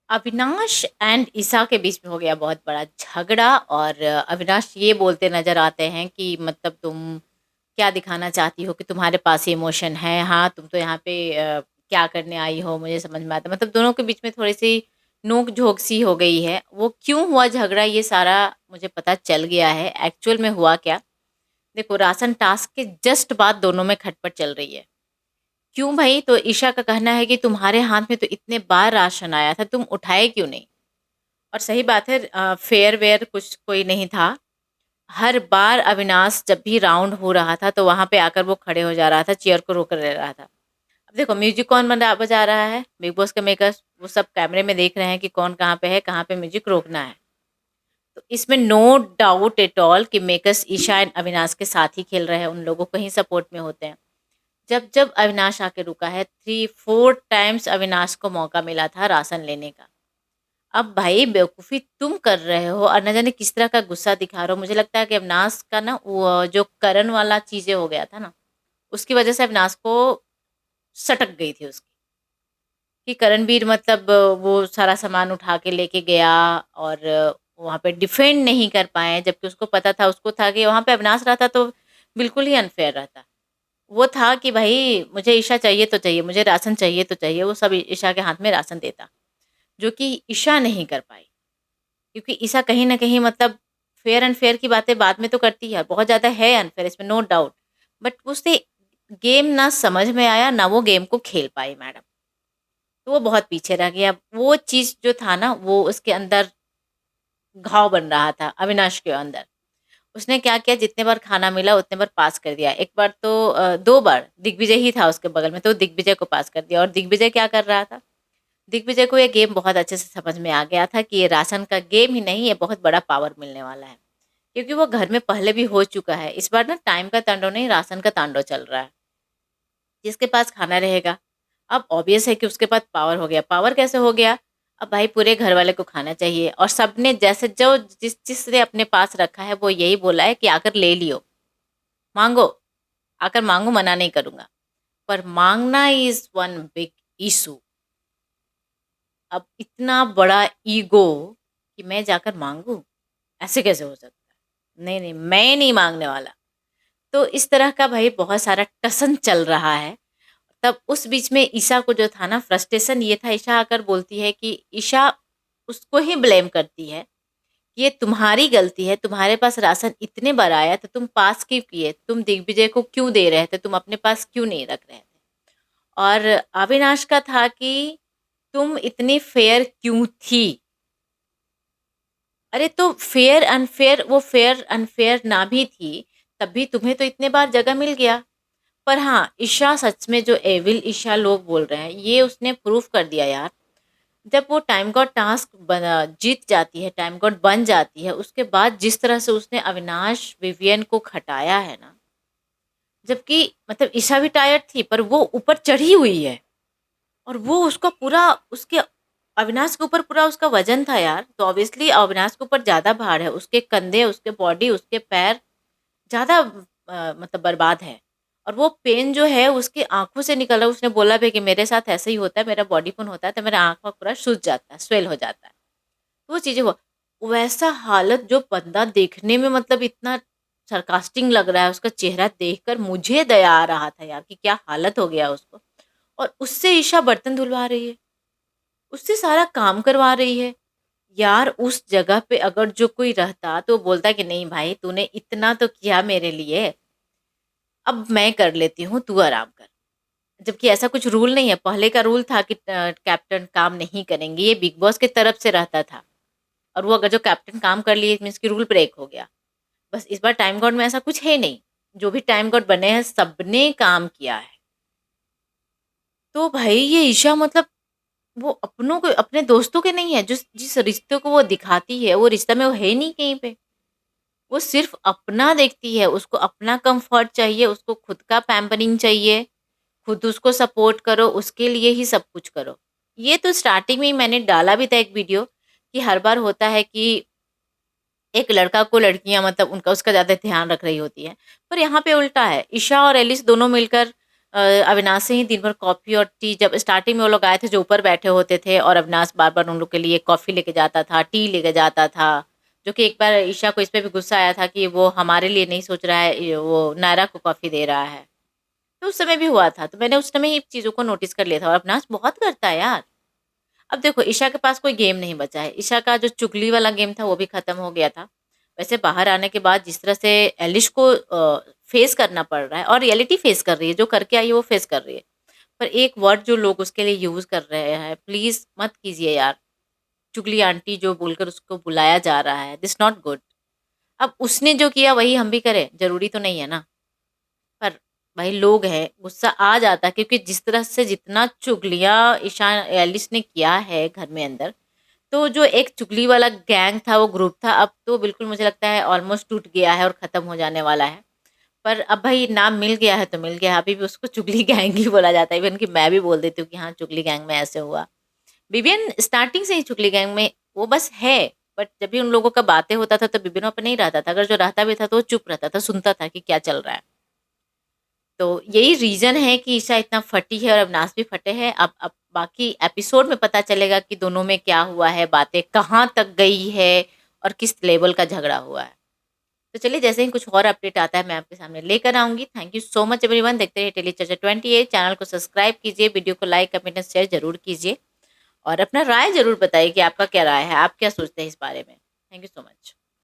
Avinash and Isha के बीच में हो गया बहुत बड़ा झगड़ा और अविनाश ये बोलते नज़र आते हैं कि मतलब तुम क्या दिखाना चाहती हो कि तुम्हारे पास ये इमोशन है। हाँ, तुम तो यहाँ पे क्या करने आई हो मुझे समझ में आता मतलब दोनों के बीच में थोड़ी-सी नोक-झोंक सी हो गई है। वो क्यों हुआ झगड़ा ये सारा मुझे पता चल गया है। एक्चुअल में हुआ क्या? देखो राशन टास्क के जस्ट बाद दोनों में खटपट चल रही है। क्यों भई? तो ईशा का कहना है कि तुम्हारे हाथ में तो इतने बार राशन आया था, तुम उठाए क्यों नहीं? और सही बात है फेयर-वेयर कुछ कोई नहीं था। हर बार अविनाश जब भी राउंड हो रहा था, तो वहाँ पे आकर वो खड़े हो जा रहा था, चेयर को रोक ले रहा था। अब देखो म्यूज़िक कौन बजा रहा है? बिग बॉस के मेकर्स, वो सब कैमरे में देख रहे हैं कि कौन कहाँ पे है, कहाँ पे म्यूज़िक रोकना है। तो इसमें नो डाउट एट ऑल कि मेकर्स ईशा एंड अविनाश के साथ ही खेल रहे हैं, उन लोगों को ही सपोर्ट में होते हैं। जब अविनाश आके रुका है 3-4 टाइम्स अविनाश को मौका मिला था राशन लेने का। अब भाई बेवकूफ़ी तुम कर रहे हो और न जाने किस तरह का गुस्सा दिखा रहे हो। मुझे लगता है कि अविनाश का ना वो जो करण वाला चीज़ें हो गया था ना, उसकी वज़ह से अविनाश को सटक गई थी उसकी, कि करणवीर मतलब वो सारा सामान उठा के लेके गया और वहाँ पे डिफेंड नहीं कर पाए, जबकि उसको पता था, उसको था कि वहाँ पे अविनाश रहता तो बिल्कुल ही अनफ़ेयर रहता। वो था कि भई मुझे ईशा चाहिए तो चाहिए, मुझे राशन चाहिए तो चाहिए, वो सब ईशा के हाथ में राशन देता, जो कि ईशा नहीं कर पाई। क्योंकि ईशा कहीं न कहीं मतलब फेयर एंड फेयर की बातें बाद में तो करती है, बहुत ज़्यादा है अनफेयर इसमें नो डाउट। बट उसे गेम ना समझ में आया, ना वो गेम को खेल पाई मैडम। तो वो बहुत पीछे रह गया। वो चीज़ जो था ना वो उसके अंदर घाव बन रहा था अविनाश के अंदर। उसने क्या किया जितने बार खाना मिला उतने बार पास कर दिया। एक बार तो 2 बार दिग्विजय ही था उसके बगल में तो दिग्विजय को पास कर दिया और दिग्विजय क्या कर रहा था? दिग्विजय को ये गेम बहुत अच्छे से समझ में आ गया था कि ये राशन का गेम ही नहीं, ये बहुत बड़ा पावर मिलने वाला है। क्योंकि वो घर में पहले भी हो चुका है। इस बार ना टाइम का तांडव नहीं, राशन का तांडव चल रहा है। जिसके पास खाना रहेगा, अब ऑब्वियस है कि उसके पास पावर हो गया। पावर कैसे हो गया? अब भाई पूरे घर वाले को खाना चाहिए और सबने जैसे जो जिसने अपने पास रखा है वो यही बोला है कि आकर ले लियो, माँगो, आकर माँगो, मना नहीं करूँगा। पर माँगना इज़ वन बिग इश्यू। अब इतना बड़ा ईगो कि मैं जाकर माँगूँ? ऐसे कैसे हो सकता है? नहीं, नहीं, मैं नहीं माँगने वाला। तो इस तरह का भाई बहुत सारा टसन चल रहा है। तब उस बीच में ईशा को जो था ना फ्रस्ट्रेशन ये था, ईशा आकर बोलती है कि ईशा उसको ही ब्लेम करती है, ये तुम्हारी गलती है, तुम्हारे पास राशन इतने बार आया तो तुम पास क्यों किए? तुम दिग्विजय को क्यों दे रहे थे? तुम अपने पास क्यों नहीं रख रहे थे? और अविनाश का था कि तुम इतनी फेयर क्यों थी? अरे तो फेयर अनफेयर, वो फेयर अनफेयर ना भी थी, तब भी तुम्हें तो इतने बार जगह मिल गया। पर हाँ, ईशा सच में जो एविल ईशा लोग बोल रहे हैं, ये उसने प्रूव कर दिया यार। जब वो टाइम गॉड टास्क बना जीत जाती है, टाइम गॉड बन जाती है, उसके बाद जिस तरह से उसने अविनाश, विवियन को खटाया है ना, जबकि मतलब ईशा भी टायर्ड थी, पर वो ऊपर चढ़ी हुई है और वो उसका पूरा उसके अविनाश के ऊपर पूरा उसका वज़न था यार, तो ऑब्वियसली अविनाश के ऊपर ज़्यादा भार है, उसके कंधे, उसके बॉडी, उसके पैर ज़्यादा मतलब बर्बाद है। और वो पेन जो है उसकी आँखों से निकल रहा है, उसने बोला भी कि मेरे साथ ऐसा ही होता है, मेरा बॉडी पेन होता है तो मेरा आँख-वाँख पूरा सूज जाता है, स्वेल हो जाता है। तो वो चीज़ें हुआ। वैसा हालत जो बंदा देखने में मतलब इतना सरकास्टिंग लग रहा है, उसका चेहरा देखकर मुझे दया आ रहा था यार कि क्या हालत हो गया उसको। और उससे ईशा बर्तन धुलवा रही है, उससे सारा काम करवा रही है। यार उस जगह पे अगर जो कोई रहता तो बोलता कि नहीं भाई तूने इतना तो किया मेरे लिए, अब मैं कर लेती हूँ, तू आराम कर। जबकि ऐसा कुछ रूल नहीं है, पहले का रूल था कि कैप्टन काम नहीं करेंगे, ये बिग बॉस की तरफ से रहता था और वो अगर जो कैप्टन काम कर लिए मीन्स कि रूल ब्रेक हो गया। बस इस बार टाइम गॉड में ऐसा कुछ है नहीं, जो भी टाइम गॉड बने हैं सबने काम किया है। तो भाई ये ईशा मतलब वो अपनों को अपने दोस्तों के नहीं है, जिस जिस रिश्ते को वो दिखाती है, वो रिश्ता में वो है ही नहीं कहीं पे। वो सिर्फ़ अपना देखती है, उसको अपना कम्फ़र्ट चाहिए, उसको खुद का पैम्परिंग चाहिए, खुद उसको सपोर्ट करो, उसके लिए ही सब कुछ करो। ये तो स्टार्टिंग में ही मैंने डाला भी था एक वीडियो कि हर बार होता है कि एक लड़का को लड़कियाँ मतलब उनका उसका ज़्यादा ध्यान रख रही होती हैं। पर यहाँ पे उल्टा है, ईशा और एलिस दोनों मिलकर अविनाश से ही दिन भर कॉफ़ी और टी, जब स्टार्टिंग में वो लोग आए थे जो ऊपर बैठे होते थे और अविनाश बार-बार उन लोग के लिए कॉफ़ी लेके जाता था, टी लेके जाता था। जो कि एक बार ईशा को इस पे भी गुस्सा आया था कि वो हमारे लिए नहीं सोच रहा है, ये वो नायरा को कॉफ़ी दे रहा है। तो उस समय भी हुआ था, तो मैंने उस समय ही चीज़ों को नोटिस कर लिया था और अविनाश बहुत करता है यार। अब देखो ईशा के पास कोई गेम नहीं बचा है। ईशा का जो चुगली वाला गेम था वो भी खत्म हो गया था। वैसे बाहर आने के बाद जिस तरह से एलिश को फेस करना पड़ रहा है और रियलिटी फेस कर रही है, जो करके आई है वो फेस कर रही है। पर एक वर्ड जो लोग उसके लिए यूज़ कर रहे हैं, प्लीज़ मत कीजिए यार। चुगली आंटी जो बोलकर उसको बुलाया जा रहा है, दिस नॉट गुड। अब उसने जो किया वही हम भी करें, ज़रूरी तो नहीं है ना। पर भाई लोग हैं, गुस्सा आ जाता है क्योंकि जिस तरह से जितना चुगलियाँ ईशा एलिस ने किया है घर में अंदर, तो जो एक चुगली वाला गैंग था, वो ग्रुप था, अब तो बिल्कुल मुझे लगता है ऑलमोस्ट टूट गया है और ख़त्म हो जाने वाला है। पर अब भाई नाम मिल गया है तो मिल गया है, अभी भी उसको चुगली गैंग ही बोला जाता है। इवन कि मैं भी बोल देती हूँ कि हाँ, चुगली गैंग में ऐसे हुआ। विवियन स्टार्टिंग से ही चुगली गैंग में वो बस है, बट जब भी उन लोगों का बातें होता था तो विपिन वहाँ पे नहीं रहता था। अगर जो रहता भी था तो वो चुप रहता था, सुनता था कि क्या चल रहा है। तो यही रीज़न है कि ईशा इतना फटी है और अविनाश भी फटे हैं। अब बाकी एपिसोड में पता चलेगा कि दोनों में क्या हुआ है, बातें कहाँ तक गई है और किस लेवल का झगड़ा हुआ है। तो चलिए जैसे ही कुछ और अपडेट आता है मैं आपके सामने लेकर आऊँगी। Thank you so much everyone. देखते रहिए टेली चर्चा 28। चैनल को सब्सक्राइब कीजिए, वीडियो को लाइक, कमेंट एंड शेयर ज़रूर कीजिए और अपना राय ज़रूर बताइए कि आपका क्या राय है, आप क्या सोचते हैं इस बारे में। Thank you so much.